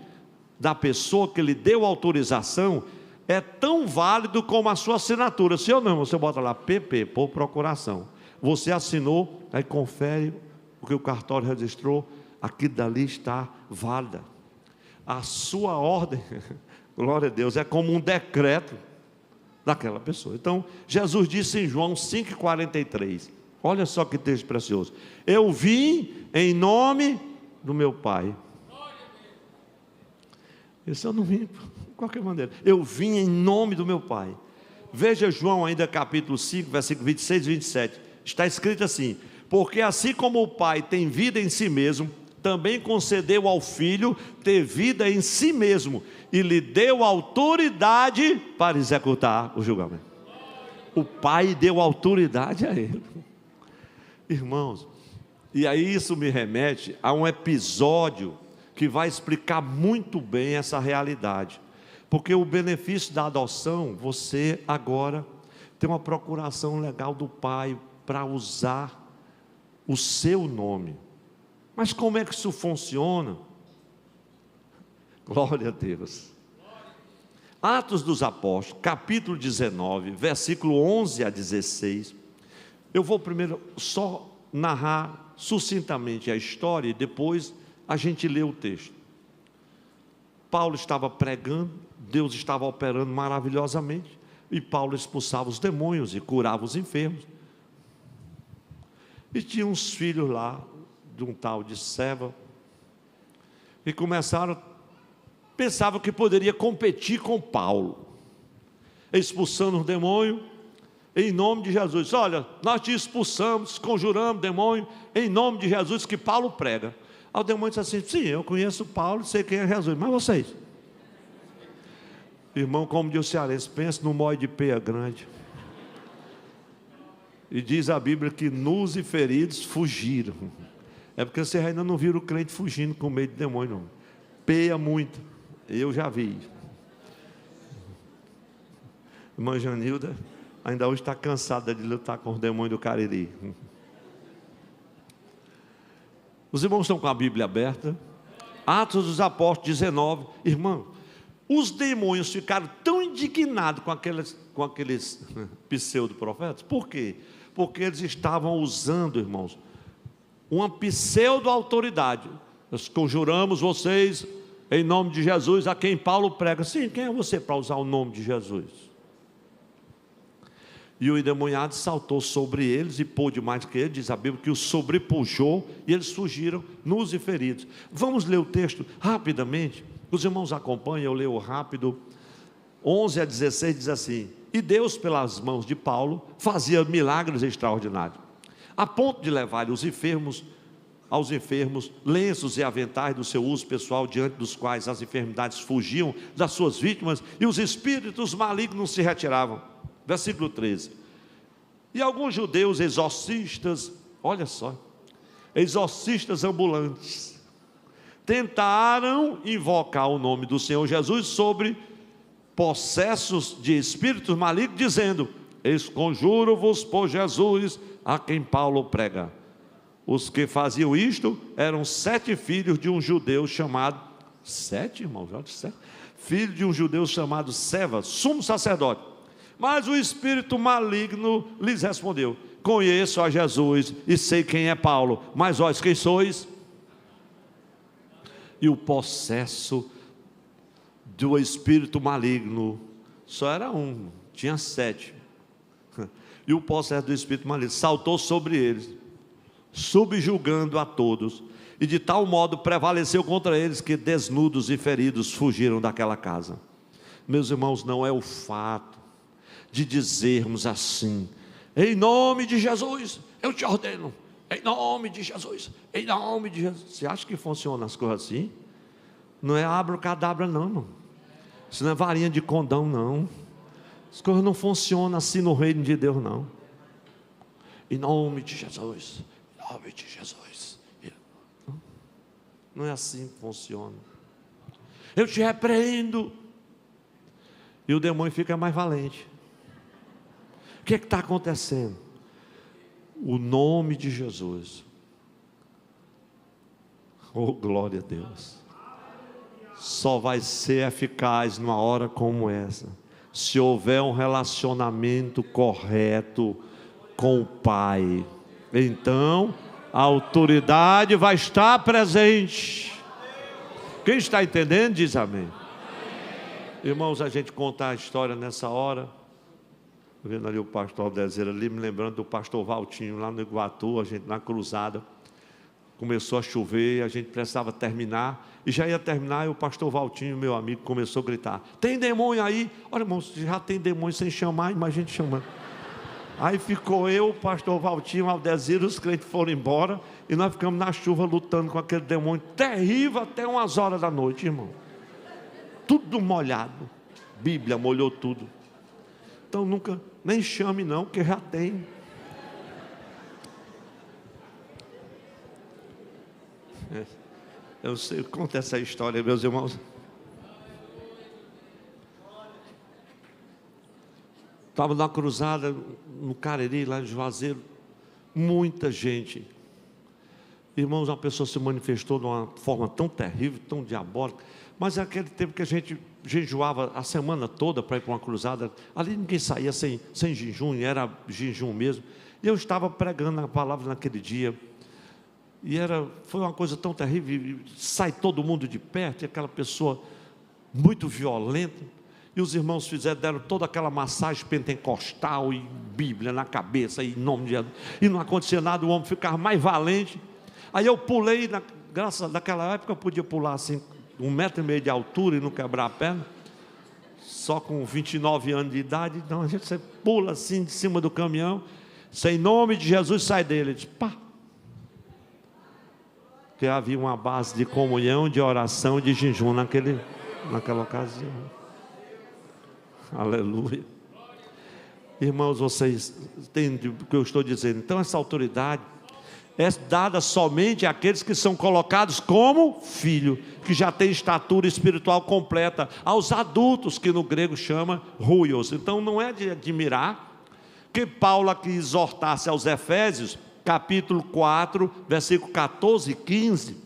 da pessoa que lhe deu autorização, é tão válido como a sua assinatura. Se ou não, você bota lá PP, por procuração. Você assinou, aí confere o que o cartório registrou, aqui dali está válida. A sua ordem, glória a Deus, é como um decreto daquela pessoa. Então, Jesus disse em João 5,43, olha só que texto precioso: eu vim em nome do meu Pai. Esse eu não vim de qualquer maneira, eu vim em nome do meu Pai. Veja João ainda capítulo 5, versículo 26 e 27, está escrito assim: porque assim como o Pai tem vida em si mesmo, também concedeu ao Filho ter vida em si mesmo, e lhe deu autoridade para executar o julgamento. O Pai deu autoridade a ele. Irmãos, e aí isso me remete a um episódio que vai explicar muito bem essa realidade. Porque o benefício da adoção, você agora tem uma procuração legal do Pai para usar o seu nome. Mas como é que isso funciona? Glória a Deus. Atos dos Apóstolos, capítulo 19, versículo 11 a 16. Eu vou primeiro só narrar sucintamente a história e depois a gente lê o texto. Paulo estava pregando, Deus estava operando maravilhosamente, e Paulo expulsava os demônios e curava os enfermos. E tinha uns filhos lá, de um tal de Seva, e pensavam que poderia competir com Paulo, expulsando os demônios, em nome de Jesus. Olha, nós te expulsamos, conjuramos demônio, em nome de Jesus que Paulo prega. Aí o demônio disse assim: sim, eu conheço Paulo, sei quem é Jesus, mas vocês? Irmão, como diz o cearense, pensa no mói de peia grande. E diz a Bíblia que nus e feridos fugiram. É porque vocês ainda não viram o crente fugindo com medo de demônio, não. Peia muito, eu já vi. Irmã Janilda ainda hoje está cansada de lutar com os demônios do Cariri. Os irmãos estão com a Bíblia aberta. Atos dos Apóstolos 19. Irmão, os demônios ficaram tão indignados com aqueles pseudo-profetas. Por quê? Porque eles estavam usando, irmãos, uma pseudo-autoridade. Nós conjuramos vocês em nome de Jesus, a quem Paulo prega. Sim, quem é você para usar o nome de Jesus? E o endemoniado saltou sobre eles e pôde mais que ele, diz a Bíblia, que os sobrepujou e eles fugiram nus e feridos. Vamos ler o texto rapidamente. Os irmãos acompanham, eu leio rápido. 11 a 16 diz assim: e Deus, pelas mãos de Paulo, fazia milagres extraordinários, a ponto de levar aos enfermos lenços e aventais do seu uso pessoal, diante dos quais as enfermidades fugiam das suas vítimas e os espíritos malignos se retiravam. Versículo 13. E alguns judeus exorcistas, olha só, exorcistas ambulantes, tentaram invocar o nome do Senhor Jesus sobre possessos de espíritos malignos, dizendo: conjuro-vos por Jesus, a quem Paulo prega. Os que faziam isto eram 7 filhos de um judeu chamado, 7 irmãos, 7, filho de um judeu chamado Seva, sumo sacerdote. Mas o espírito maligno lhes respondeu: conheço a Jesus e sei quem é Paulo, mas vós quem sois? E o possesso do espírito maligno só era um, tinha 7. E o possesso do espírito maligno saltou sobre eles, subjugando a todos, e de tal modo prevaleceu contra eles que desnudos e feridos fugiram daquela casa. Meus irmãos, não é o fato de dizermos assim: em nome de Jesus, eu te ordeno, em nome de Jesus, em nome de Jesus. Você acha que funciona as coisas assim? Não é abracadabra não, irmão. Isso não é varinha de condão não. As coisas não funcionam assim no reino de Deus não. Em nome de Jesus, em nome de Jesus. Não é assim que funciona. Eu te repreendo. E o demônio fica mais valente. O que está acontecendo? O nome de Jesus. Oh, glória a Deus. Só vai ser eficaz numa hora como essa, se houver um relacionamento correto com o Pai. Então, a autoridade vai estar presente. Quem está entendendo, diz amém. Irmãos, a gente contar a história nessa hora, vendo ali o pastor Aldezeira ali, me lembrando do pastor Valtinho lá no Iguatu, a gente na cruzada, começou a chover, a gente precisava terminar, e já ia terminar, e o pastor Valtinho, meu amigo, começou a gritar: tem demônio aí? Olha, irmãos, já tem demônio sem chamar, imagina chamando. Aí ficou eu, o pastor Valtinho, o Aldezeira, os crentes foram embora, e nós ficamos na chuva lutando com aquele demônio terrível até umas horas da noite, irmão. Tudo molhado, Bíblia molhou tudo. Então nunca, nem chame não, porque já tem. Eu sei, conta essa história, meus irmãos. Estava na cruzada, no Cariri, lá em Juazeiro, muita gente. Irmãos, uma pessoa se manifestou de uma forma tão terrível, tão diabólica. Mas é aquele tempo que a gente jejuava a semana toda para ir para uma cruzada. Ali ninguém saía sem jejum, era jejum mesmo. E eu estava pregando a palavra naquele dia. E foi uma coisa tão terrível. Sai todo mundo de perto, e aquela pessoa muito violenta. E os irmãos deram toda aquela massagem pentecostal e Bíblia na cabeça, e em nome de Jesus. E não acontecia nada, o homem ficava mais valente. Aí eu pulei, graças naquela época eu podia pular assim, 1,5 metro de altura e não quebrar a perna, só com 29 anos de idade. Então a gente você pula assim de cima do caminhão, sem nome de Jesus, sai dele. Diz, pá. Porque havia uma base de comunhão, de oração, de jejum naquela ocasião. Aleluia. Irmãos, vocês entendem o que eu estou dizendo? Então essa autoridade é dada somente àqueles que são colocados como filho, que já tem estatura espiritual completa, aos adultos, que no grego chama huios. Então não é de admirar que Paulo aqui exortasse aos Efésios, capítulo 4, versículo 14 e 15.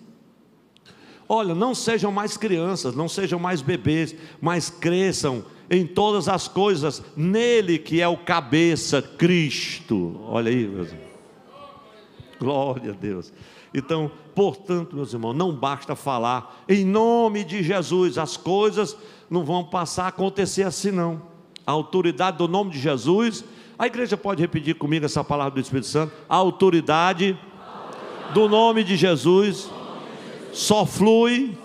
Olha, não sejam mais crianças, não sejam mais bebês, mas cresçam em todas as coisas nele que é o cabeça, Cristo. Olha aí, meus irmãos. Glória a Deus. Então, portanto, meus irmãos, não basta falar em nome de Jesus, as coisas não vão passar a acontecer assim não. A autoridade do nome de Jesus, a igreja pode repetir comigo essa palavra do Espírito Santo: a autoridade do nome de Jesus só flui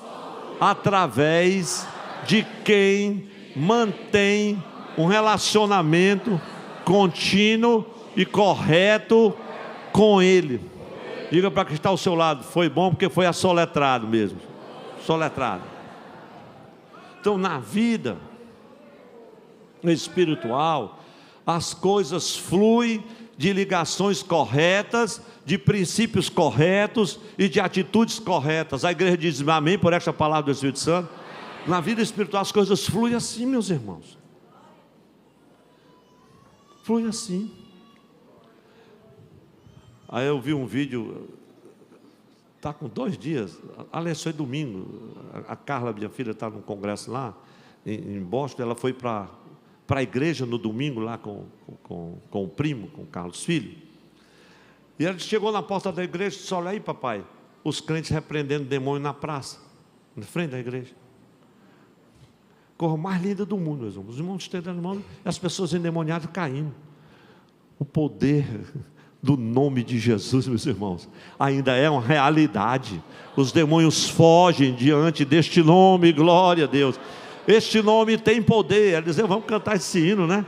através de quem mantém um relacionamento contínuo e correto com Ele. Diga para quem está ao seu lado: foi bom porque foi assoletrado mesmo. Soletrado. Então, na vida espiritual, as coisas fluem de ligações corretas, de princípios corretos e de atitudes corretas. A igreja diz amém por esta palavra do Espírito Santo. Na vida espiritual as coisas fluem assim, meus irmãos. Fluem assim. Aí eu vi um vídeo, está com 2 dias, aliás, foi domingo, a Carla, minha filha, está num congresso lá, em Boston, ela foi para a igreja no domingo, lá com o primo, com o Carlos Filho. E ela chegou na porta da igreja e disse: olha aí, papai, os crentes repreendendo demônio na praça, na frente da igreja. Coisa mais linda do mundo, meus irmãos. Os irmãos estendendo a mão e as pessoas endemoniadas caindo. O poder do nome de Jesus, meus irmãos, ainda é uma realidade. Os demônios fogem diante deste nome, glória a Deus. Este nome tem poder. Ela dizia: vamos cantar esse hino, né?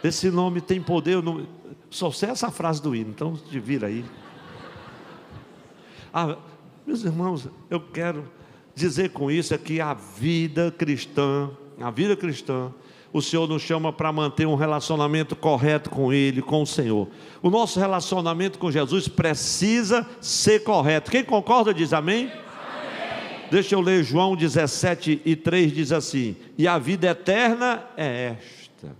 Esse nome tem poder. Só sei essa frase do hino, então te vira aí. Meus irmãos, eu quero dizer com isso é que a vida cristã, o Senhor nos chama para manter um relacionamento correto com Ele, com o Senhor. O nosso relacionamento com Jesus precisa ser correto. Quem concorda diz amém? Amém. Deixa eu ler João 17:3, diz assim: e a vida eterna é esta.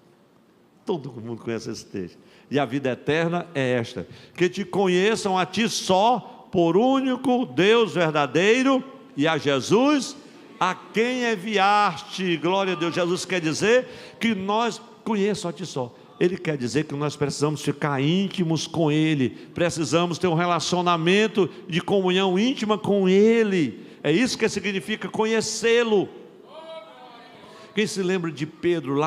Todo mundo conhece esse texto. E a vida eterna é esta: que te conheçam a ti só, por único Deus verdadeiro, e a Jesus a quem enviaste. Glória a Deus. Jesus quer dizer que nós conheçam a ti só. Ele quer dizer que nós precisamos ficar íntimos com Ele, precisamos ter um relacionamento de comunhão íntima com Ele. É isso que significa conhecê-lo. Quem se lembra de Pedro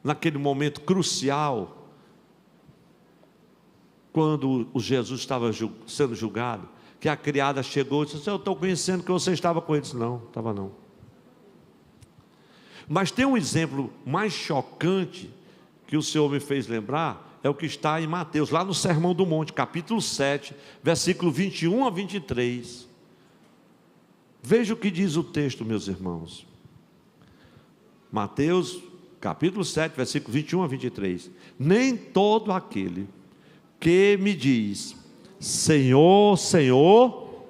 naquele momento crucial, quando o Jesus estava sendo julgado, que a criada chegou e disse: eu estou conhecendo que você estava com ele. Disse: não, estava não. Mas tem um exemplo mais chocante que o Senhor me fez lembrar, é o que está em Mateus, lá no Sermão do Monte, capítulo 7, versículo 21 a 23. Veja o que diz o texto, meus irmãos. Mateus, capítulo 7, versículo 21 a 23. Nem todo aquele que me diz: Senhor, Senhor,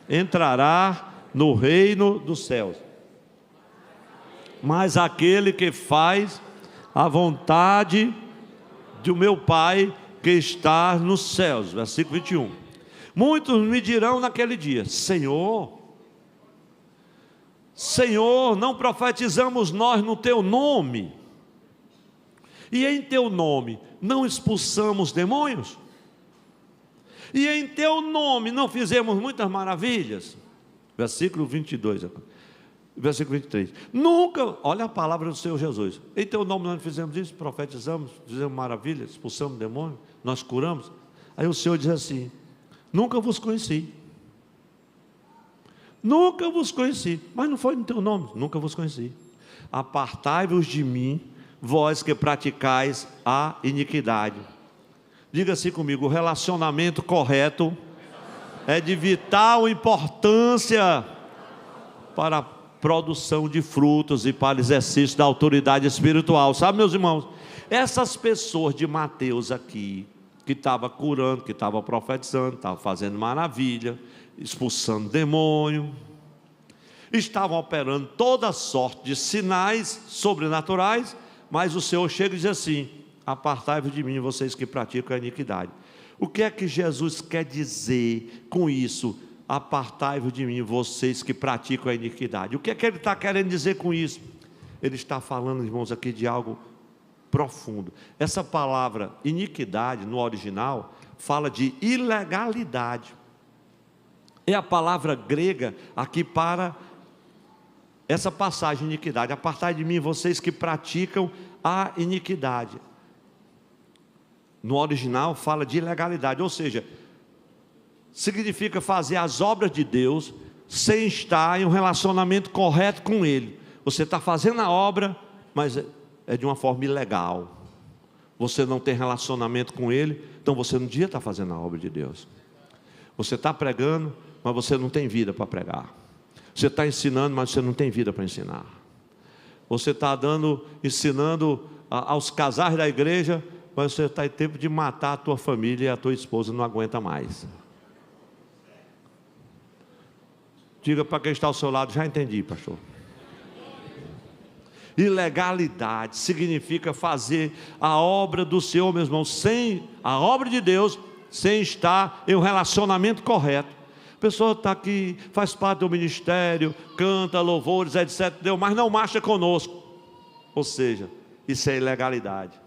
entrará no reino dos céus, mas aquele que faz a vontade do meu Pai que está nos céus. Versículo 21. Muitos me dirão naquele dia: Senhor, Senhor, não profetizamos nós no teu nome, e em teu nome não expulsamos demônios, e em teu nome não fizemos muitas maravilhas? Versículo 22, versículo 23. Nunca, olha a palavra do Senhor Jesus: em teu nome nós fizemos isso, profetizamos, fizemos maravilhas, expulsamos demônios, nós curamos. Aí o Senhor diz assim: nunca vos conheci. Nunca vos conheci. Mas não foi no teu nome, nunca vos conheci. Apartai-vos de mim, vós que praticais a iniquidade. Diga assim comigo: o relacionamento correto é de vital importância para a produção de frutos e para o exercício da autoridade espiritual. Sabe, meus irmãos, essas pessoas de Mateus aqui, que estavam curando, que estavam profetizando, estavam fazendo maravilha, expulsando demônio, estavam operando toda sorte de sinais sobrenaturais, mas o Senhor chega e diz assim: apartai-vos de mim, vocês que praticam a iniquidade. O que é que Jesus quer dizer com isso? Apartai-vos de mim, vocês que praticam a iniquidade. O que é que ele está querendo dizer com isso? Ele está falando, irmãos, aqui de algo profundo. Essa palavra iniquidade, no original, fala de ilegalidade. É a palavra grega aqui para essa passagem, iniquidade. Apartai de mim, vocês que praticam a iniquidade. No original fala de ilegalidade, ou seja, significa fazer as obras de Deus sem estar em um relacionamento correto com Ele. Você está fazendo a obra, mas é de uma forma ilegal. Você não tem relacionamento com Ele, então você não devia estar fazendo a obra de Deus. Você está pregando, mas você não tem vida para pregar. Você está ensinando, mas você não tem vida para ensinar. Você está ensinando aos casais da igreja, mas você está em tempo de matar a tua família e a tua esposa não aguenta mais. Diga para quem está ao seu lado: já entendi, pastor. Ilegalidade significa fazer a obra do Senhor, meus irmãos, sem a obra de Deus, sem estar em um relacionamento correto. pessoa está aqui, faz parte do ministério, canta louvores, etc., mas não marcha conosco. Ou seja, isso é ilegalidade.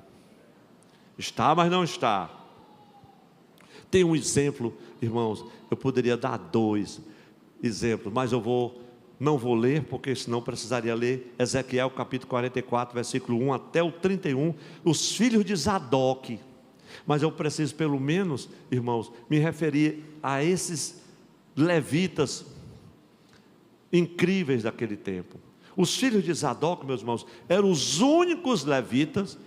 Está, mas não está. Tem um exemplo, irmãos, eu poderia dar 2 exemplos, mas não vou ler, porque senão precisaria ler Ezequiel capítulo 44, versículo 1 até o 31, os filhos de Zadok. Mas eu preciso pelo menos, irmãos, me referir a esses levitas incríveis daquele tempo. Os filhos de Zadok, meus irmãos, eram os únicos levitas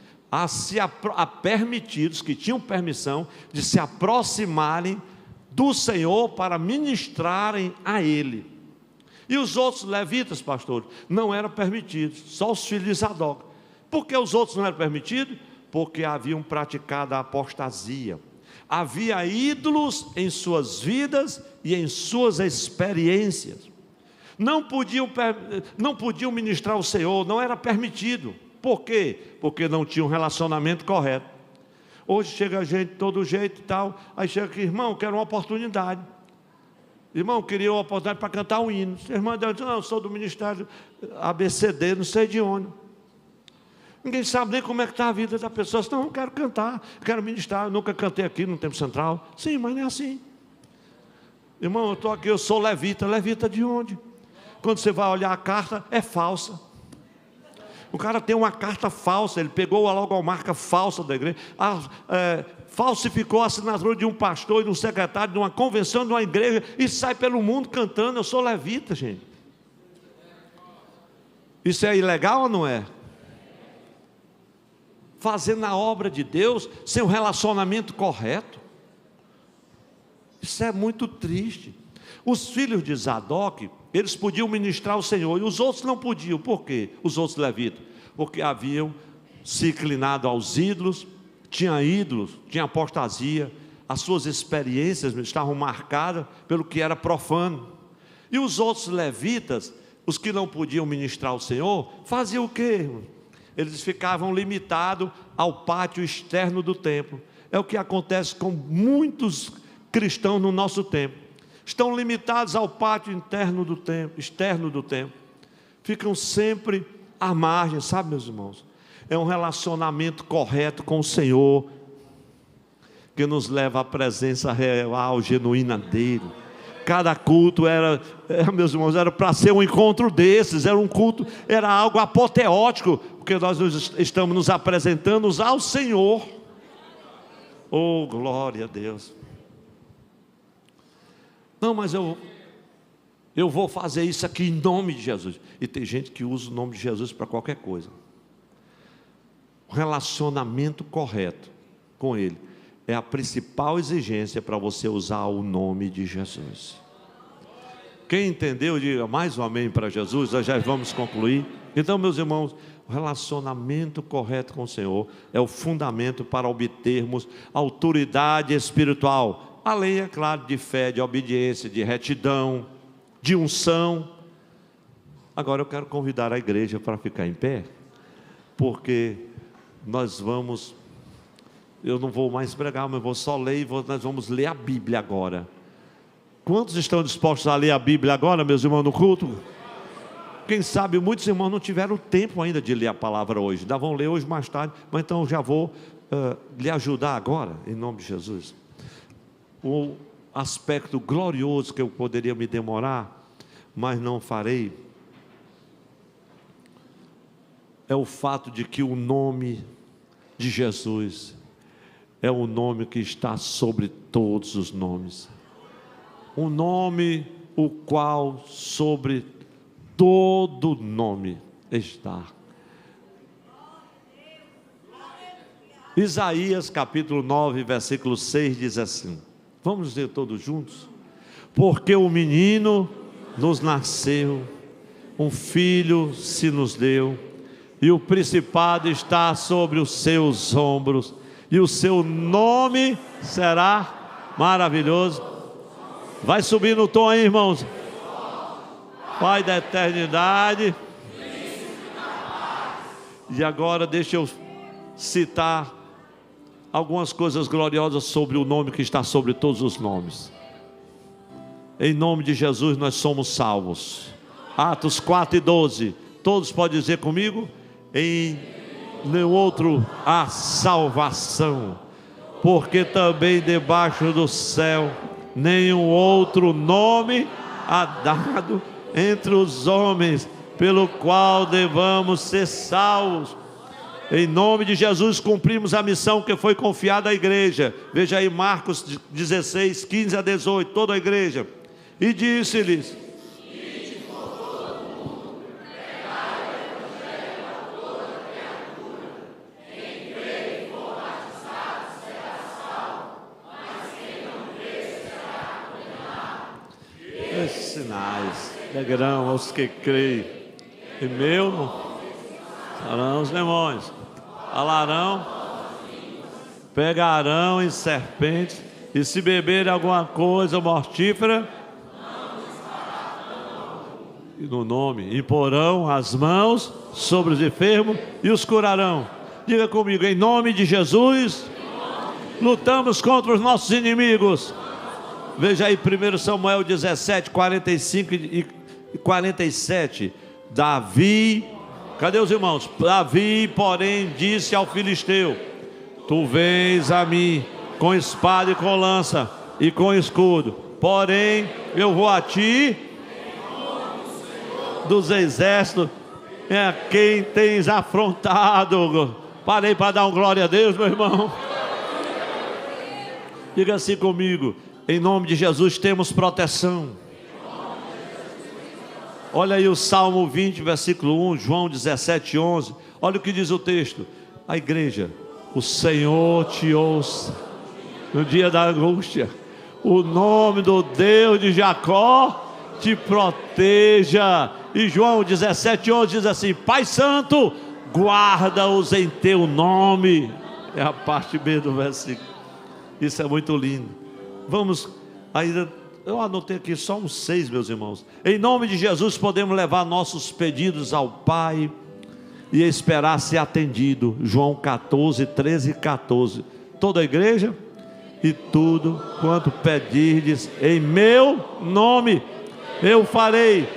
permitidos, que tinham permissão de se aproximarem do Senhor para ministrarem a Ele. E os outros levitas, pastor, não eram permitidos, só os filhos de Zadok. Por que os outros não eram permitidos? Porque haviam praticado a apostasia. Havia ídolos em suas vidas e em suas experiências. Não podiam ministrar o Senhor, não era permitido. Por quê? Porque não tinha um relacionamento correto. Hoje chega gente de todo jeito e tal, aí chega aqui, irmão, quero uma oportunidade. Irmão, queria uma oportunidade para cantar um hino. Irmão, diz, não, eu sou do ministério ABCD, não sei de onde. Ninguém sabe nem como é que está a vida da pessoa. Não, eu quero cantar, quero ministrar. Eu nunca cantei aqui no Templo Central. Sim, mas não é assim. Irmão, eu estou aqui, eu sou levita. Levita de onde? Quando você vai olhar a carta, é falsa. O cara tem uma carta falsa, ele pegou a logomarca falsa da igreja, falsificou a assinatura de um pastor e de um secretário de uma convenção de uma igreja e sai pelo mundo cantando, eu sou levita, gente. Isso é ilegal ou não é? Fazendo a obra de Deus sem um relacionamento correto. Isso é muito triste. Os filhos de Zadok, eles podiam ministrar ao Senhor, e os outros não podiam. Por quê? Os outros levitas, porque haviam se inclinado aos ídolos, tinha apostasia, as suas experiências estavam marcadas pelo que era profano. E os outros levitas, os que não podiam ministrar ao Senhor, faziam o quê? Eles ficavam limitados ao pátio externo do templo. É o que acontece com muitos cristãos no nosso tempo. Estão limitados ao pátio externo do templo. Ficam sempre à margem, sabe, meus irmãos? É um relacionamento correto com o Senhor que nos leva à presença real, genuína dEle. Cada culto meus irmãos, era para ser um encontro desses, era um culto, era algo apoteótico, porque nós estamos nos apresentando ao Senhor. Oh, glória a Deus. Não, mas eu vou fazer isso aqui em nome de Jesus. E tem gente que usa o nome de Jesus para qualquer coisa. O relacionamento correto com Ele é a principal exigência para você usar o nome de Jesus. Quem entendeu, diga mais um amém para Jesus. Nós já vamos concluir. Então, meus irmãos, o relacionamento correto com o Senhor é o fundamento para obtermos autoridade espiritual, além, é claro, de fé, de obediência, de retidão, de unção. Agora eu quero convidar a igreja para ficar em pé, porque eu não vou mais pregar, mas vou só ler nós vamos ler a Bíblia agora. Quantos estão dispostos a ler a Bíblia agora, meus irmãos, no culto? Quem sabe muitos irmãos não tiveram tempo ainda de ler a palavra hoje, ainda vão ler hoje mais tarde, mas então eu já vou lhe ajudar agora, em nome de Jesus. O aspecto glorioso que eu poderia me demorar, mas não farei, é o fato de que o nome de Jesus é o nome que está sobre todos os nomes. Um nome o qual sobre todo nome está. Isaías capítulo 9, versículo 6 diz assim, vamos ler todos juntos? Porque o menino nos nasceu, um filho se nos deu, e o principado está sobre os seus ombros, e o seu nome será maravilhoso. Vai subir no tom aí, irmãos. Pai da eternidade. E agora deixa eu citar algumas coisas gloriosas sobre o nome que está sobre todos os nomes. Em nome de Jesus nós somos salvos. Atos 4:12. Todos podem dizer comigo? Em nenhum outro há salvação, porque também debaixo do céu nenhum outro nome há dado entre os homens, pelo qual devamos ser salvos. Em nome de Jesus cumprimos a missão que foi confiada à igreja. Veja aí Marcos 16, 15 a 18, toda a igreja. E disse-lhes: sinais seguirão aos que creem. Em meu nome farão os demônios, falarão, pegarão em serpentes, e se beberem alguma coisa mortífera, e no nome imporão as mãos sobre os enfermos e os curarão. Diga comigo: em nome de Jesus, lutamos contra os nossos inimigos. Veja aí 1 Samuel 17, 45 e 47. Davi, cadê os irmãos? Davi, porém, disse ao filisteu: tu vens a mim com espada e com lança e com escudo, porém eu vou a ti dos exércitos, a quem tens afrontado. Parei para dar um glória a Deus, meu irmão. Diga assim comigo: em nome de Jesus temos proteção. Olha aí o Salmo 20, versículo 1, João 17, 11. Olha o que diz o texto. A igreja: o Senhor te ouça no dia da angústia. O nome do Deus de Jacó te proteja. E João 17, 11 diz assim: Pai Santo, guarda-os em teu nome. É a parte B do versículo. Isso é muito lindo. Vamos ainda, eu anotei aqui só uns 6, meus irmãos. Em nome de Jesus podemos levar nossos pedidos ao Pai e esperar ser atendido. João 14, 13 e 14. Toda a igreja: e tudo quanto pedirdes em meu nome eu farei,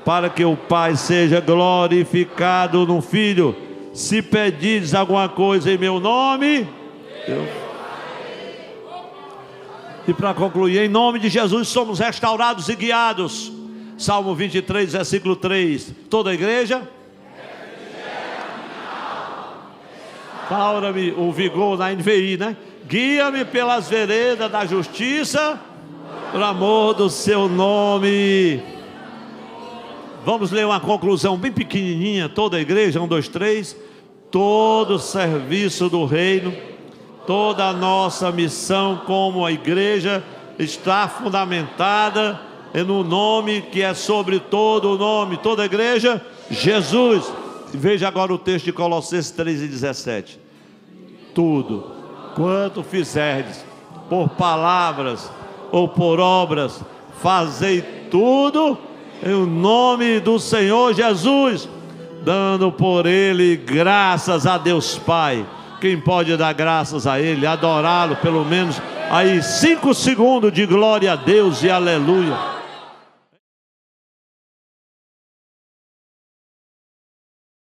para que o Pai seja glorificado no Filho. Se pedirdes alguma coisa em meu nome, eu... E para concluir, em nome de Jesus somos restaurados e guiados. Salmo 23, versículo 3. Toda a igreja: restaura-me o vigor, na NVI, né? Guia-me pelas veredas da justiça, por amor do seu nome. Vamos ler uma conclusão bem pequenininha. Toda a igreja, 1, 2, 3. Todo o serviço do reino, toda a nossa missão como a igreja está fundamentada no nome que é sobre todo o nome. Toda a igreja: Jesus. Veja agora o texto de Colossenses 3:17. Tudo quanto fizerdes, por palavras ou por obras, fazei tudo em nome do Senhor Jesus, dando por Ele graças a Deus Pai. Quem pode dar graças a Ele, adorá-lo, pelo menos aí 5 segundos de glória a Deus e aleluia.